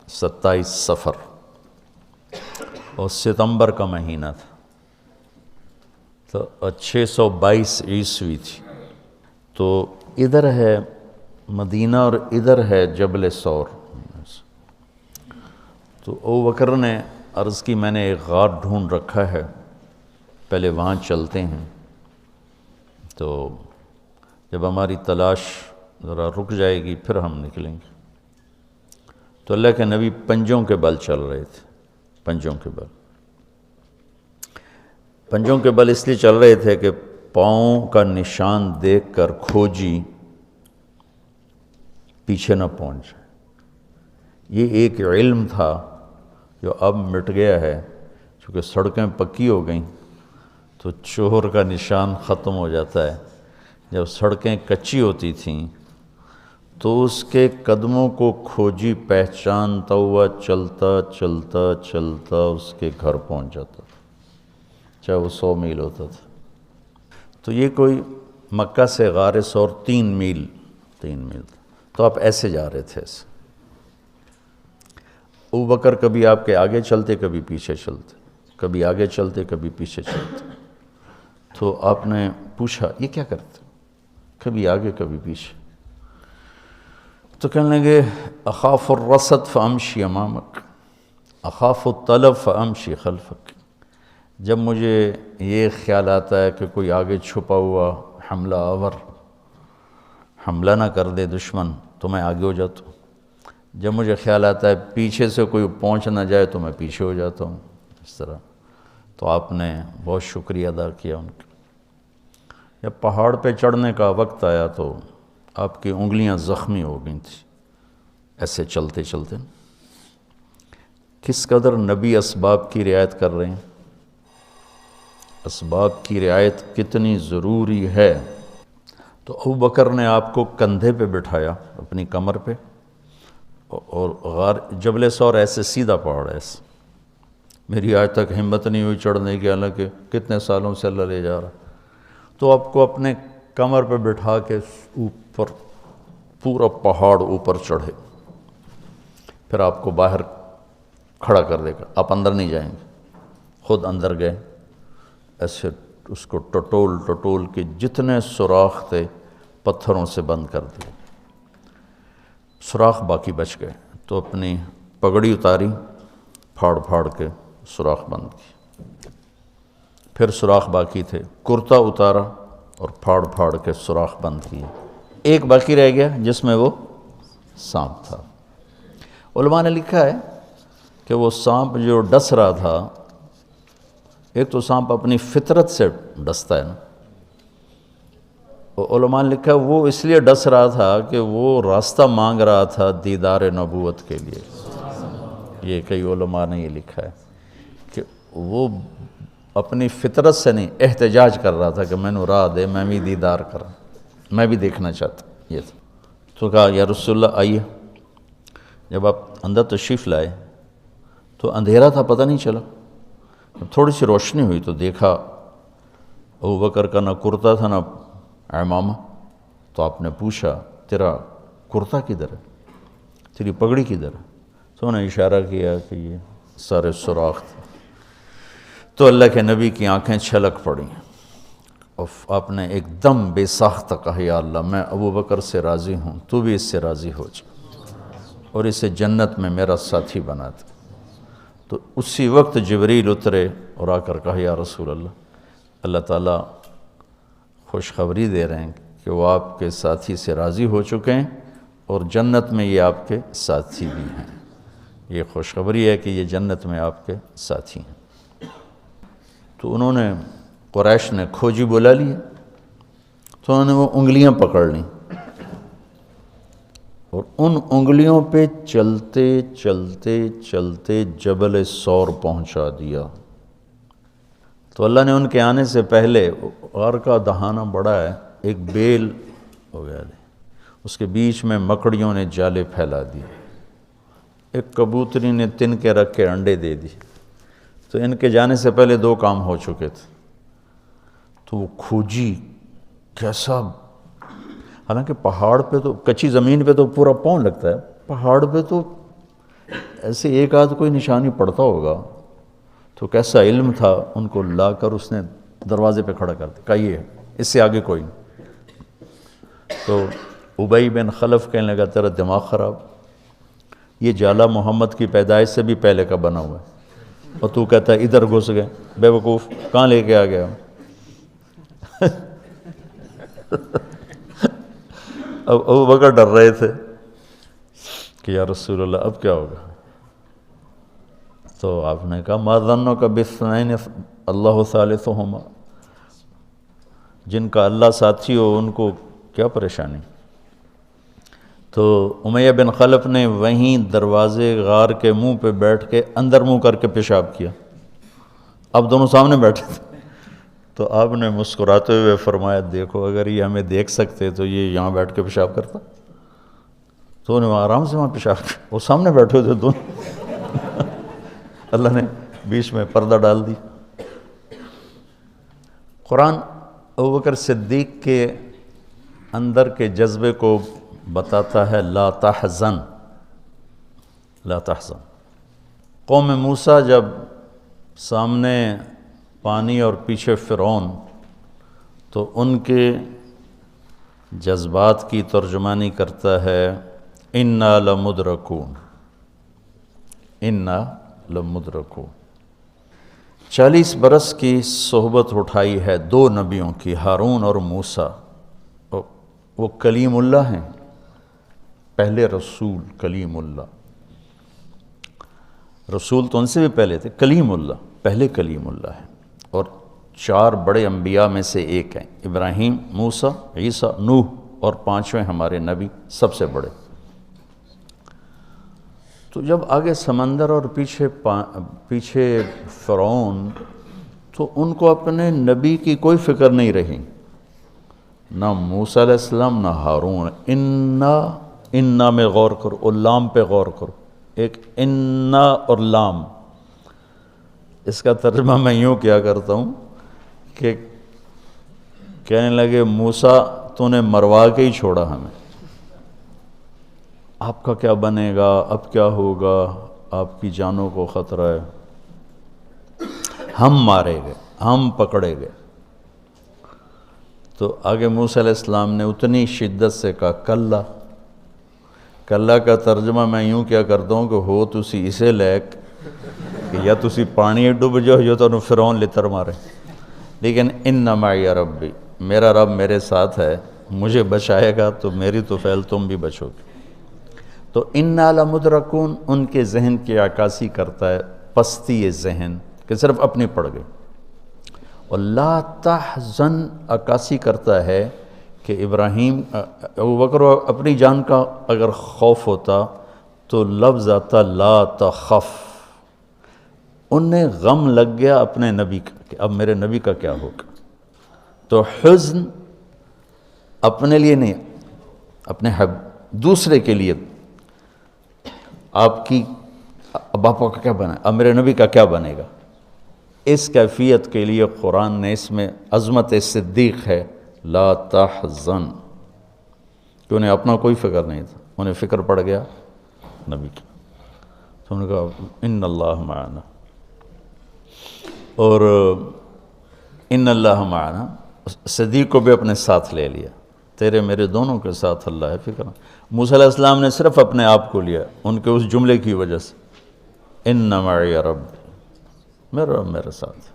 27 صفر اور ستمبر کا مہینہ تھا، تو 622 عیسوی تھی۔ تو ادھر ہے مدینہ اور ادھر ہے جبل ثور۔ تو ابو بکر نے عرض کی میں نے ایک غار ڈھونڈ رکھا ہے، پہلے وہاں چلتے ہیں، تو جب ہماری تلاش ذرا رک جائے گی پھر ہم نکلیں گے۔ تو اللہ کے نبی پنجوں کے بل چل رہے تھے، پنجوں کے بل۔ پنجوں کے بل اس لیے چل رہے تھے کہ پاؤں کا نشان دیکھ کر کھوجی پیچھے نہ پہنچ جائے۔ یہ ایک علم تھا جو اب مٹ گیا ہے، چونکہ سڑکیں پکی ہو گئیں تو چور کا نشان ختم ہو جاتا ہے۔ جب سڑکیں کچی ہوتی تھیں تو اس کے قدموں کو کھوجی پہچانتا ہوا چلتا چلتا چلتا اس کے گھر پہنچ جاتا تھا، چاہے وہ 100 میل ہوتا تھا۔ تو یہ کوئی مکہ سے غار ثور 3 میل تھا، تو آپ ایسے جا رہے تھے ایسے۔ ابو بکر کبھی آپ کے آگے چلتے کبھی پیچھے چلتے، کبھی آگے چلتے کبھی پیچھے چلتے۔ تو آپ نے پوچھا یہ کیا کرتے؟ کبھی آگے کبھی پیچھے۔ تو کہنے لگے اخاف الرصد فامشی امامک، اخاف الطلب فامشی خلفک۔ جب مجھے یہ خیال آتا ہے کہ کوئی آگے چھپا ہوا حملہ آور حملہ نہ کر دے دشمن تو میں آگے ہو جاتا ہوں، جب مجھے خیال آتا ہے پیچھے سے کوئی پہنچ نہ جائے تو میں پیچھے ہو جاتا ہوں، اس طرح۔ تو آپ نے بہت شکریہ ادا کیا ان کا۔ جب پہاڑ پہ چڑھنے کا وقت آیا تو آپ کی انگلیاں زخمی ہو گئی تھیں ایسے چلتے چلتے۔ کس قدر نبی اسباب کی رعایت کر رہے ہیں، اسباب کی رعایت کتنی ضروری ہے۔ تو ابو بکر نے آپ کو کندھے پہ بٹھایا اپنی کمر پہ، اور غار جبل ثور ایسے سیدھا پہاڑ ہے ایسے، میری آج تک ہمت نہیں ہوئی چڑھنے کی، حالانکہ کتنے سالوں سے اللہ لے جا رہا۔ تو آپ کو اپنے کمر پہ بٹھا کے اوپر پورا پہاڑ اوپر چڑھے، پھر آپ کو باہر کھڑا کر دے گا، آپ اندر نہیں جائیں گے۔ خود اندر گئے، ایسے اس کو ٹٹول ٹٹول کے جتنے سوراخ تھے پتھروں سے بند کر دیے، سوراخ باقی بچ گئے۔ تو اپنی پگڑی اتاری، پھاڑ پھاڑ کے سوراخ بند کی، پھر سوراخ باقی تھے، کرتا اتارا اور پھاڑ پھاڑ کے سوراخ بند کیے۔ ایک باقی رہ گیا جس میں وہ سانپ تھا۔ علماء نے لکھا ہے کہ وہ سانپ جو ڈس رہا تھا، ایک تو سانپ اپنی فطرت سے ڈستا ہے نا، علماء نے لکھا وہ اس لیے ڈس رہا تھا کہ وہ راستہ مانگ رہا تھا دیدار نبوت کے لیے۔ یہ کئی علماء نے یہ لکھا ہے کہ وہ اپنی فطرت سے نہیں، احتجاج کر رہا تھا کہ میں نے راہ دے، میں بھی دیدار کروں، میں بھی دیکھنا چاہتا۔ یہ تھا۔ تو کہا یا رسول اللہ آئیے۔ جب آپ اندر تشریف لائے تو اندھیرا تھا، پتہ نہیں چلا۔ جب تھوڑی سی روشنی ہوئی تو دیکھا ابو بکر کا نہ کرتا تھا نہ عمامہ۔ تو آپ نے پوچھا تیرا کرتا کدھر ہے، تیری پگڑی کدھر ہے؟ تو انہوں نے اشارہ کیا کہ یہ سارے سوراخ تھے۔ تو اللہ کے نبی کی آنکھیں چھلک پڑیں، اور آپ نے ایک دم بے ساختہ کہا یا اللہ میں ابو بکر سے راضی ہوں، تو بھی اس سے راضی ہو جا اور اسے جنت میں میرا ساتھی بنا دے۔ تو اسی وقت جبریل اترے اور آ کر کہا یا رسول اللہ، اللہ تعالیٰ خوشخبری دے رہے ہیں کہ وہ آپ کے ساتھی سے راضی ہو چکے ہیں اور جنت میں یہ آپ کے ساتھی بھی ہیں۔ یہ خوشخبری ہے کہ یہ جنت میں آپ کے ساتھی ہیں۔ تو انہوں نے قریش نے کھوجی بلا لیا، تو انہوں نے وہ انگلیاں پکڑ لیں اور ان انگلیوں پہ چلتے چلتے چلتے جبل ثور پہنچا دیا۔ تو اللہ نے ان کے آنے سے پہلے، غار کا دہانہ بڑا ہے، ایک بیل ہو گیا، اس کے بیچ میں مکڑیوں نے جالے پھیلا دیے، ایک کبوتری نے تن کے رکھ کے انڈے دے دی۔ تو ان کے جانے سے پہلے 2 کام ہو چکے تھے۔ تو وہ کھوجی کیسا، حالانکہ پہاڑ پہ تو کچی زمین پہ تو پورا پاؤں لگتا ہے، پہاڑ پہ تو ایسے ایک آدھ کوئی نشانی پڑتا ہوگا تو کیسا علم تھا، ان کو لا کر اس نے دروازے پہ کھڑا کر دیا، کہا یہ ہے، اس سے آگے کوئی نہیں۔ تو ابی بن خلف کہنے لگا تیرا دماغ خراب، یہ جالا محمد کی پیدائش سے بھی پہلے کا بنا ہوا ہے، اور تو کہتا ہے ادھر گھس گئے، بے وقوف کہاں لے کے آ گیا؟ اب ابو بکر ڈر رہے تھے کہ یا رسول اللہ اب کیا ہوگا؟ تو آپ نے کہا ما ظنک باثنین اللہ ثالثہما، جن کا اللہ ساتھی ہو ان کو کیا پریشانی؟ تو امیہ بن خلف نے وہیں دروازے غار کے منہ پہ بیٹھ کے اندر منہ کر کے پیشاب کیا، اب دونوں سامنے بیٹھے تھے۔ تو آپ نے مسکراتے ہوئے فرمایا دیکھو اگر یہ ہمیں دیکھ سکتے تو یہ یہاں بیٹھ کے پیشاب کرتا، تو انہیں آرام سے وہاں پیشاب کیا، وہ سامنے بیٹھے تھے دونوں۔ اللہ نے بیچ میں پردہ ڈال دی۔ قرآن ابوبکر صدیق کے اندر کے جذبے کو بتاتا ہے، لا تحزن لا تحزن۔ قوم موسیٰ جب سامنے پانی اور پیچھے فرعون، تو ان کے جذبات کی ترجمانی کرتا ہے انا لمدرکون، انا لمدرکون۔ 40 برس کی صحبت اٹھائی ہے دو نبیوں کی، ہارون اور موسیٰ۔ وہ کلیم اللہ ہیں، پہلے رسول کلیم اللہ، رسول تو ان سے بھی پہلے تھے، کلیم اللہ پہلے کلیم اللہ ہے، اور 4 بڑے انبیاء میں سے ایک ہیں، ابراہیم، موسیٰ، عیسیٰ، نوح، اور 5ویں ہمارے نبی سب سے بڑے۔ تو جب آگے سمندر اور پیچھے فرعون، تو ان کو اپنے نبی کی کوئی فکر نہیں رہی، نہ موسیٰ علیہ السلام نہ ہارون۔ انا میں غور کرو، اور لام پہ غور کرو، ایک انا اور لام، اس کا ترجمہ میں یوں کیا کرتا ہوں کہ کہنے لگے موسیٰ تو نے مروا کے ہی چھوڑا ہمیں، آپ کا کیا بنے گا، اب کیا ہوگا، آپ کی جانوں کو خطرہ ہے، ہم مارے گئے، ہم پکڑے گئے۔ تو آگے موسیٰ علیہ السلام نے اتنی شدت سے کہا کلا۔ کلا کا ترجمہ میں یوں کیا کرتا ہوں کہ ہو تسی اسے لیک کہ یا تسی پانی ڈوب جاؤ یا تو فرعون لتر مارے، لیکن ان معی ربی، میرا رب میرے ساتھ ہے، مجھے بچائے گا تو میری تو فعل تم بھی بچو گے۔ تو انا لمدرکون ان کے ذہن کی عکاسی کرتا ہے، پستی ذہن کہ صرف اپنی پڑ گئی، اور لا تحزن عکاسی کرتا ہے کہ ابراہیم ابوبکر اپنی جان کا اگر خوف ہوتا تو لفظ آتا لا تخف، انہیں غم لگ گیا اپنے نبی کا کہ اب میرے نبی کا کیا ہوگا۔ تو حزن اپنے لیے نہیں، اپنے دوسرے کے لیے، آپ کی اب آپ کا کیا بنا، اب میرے نبی کا کیا بنے گا، اس کیفیت کے لیے قرآن نے اس میں عظمت صدیق ہے، لا تحزن، کہ انہیں اپنا کوئی فکر نہیں تھا، انہیں فکر پڑ گیا نبی کی۔ تو انہوں نے کہا ان اللہ معنا، اور ان اللہ معنا صدیق کو بھی اپنے ساتھ لے لیا، تیرے میرے دونوں کے ساتھ اللہ ہے، فکر۔ موسیٰ علیہ السلام نے صرف اپنے آپ کو لیا ان کے اس جملے کی وجہ سے، ان معی رب، میرا رب میرے ساتھ۔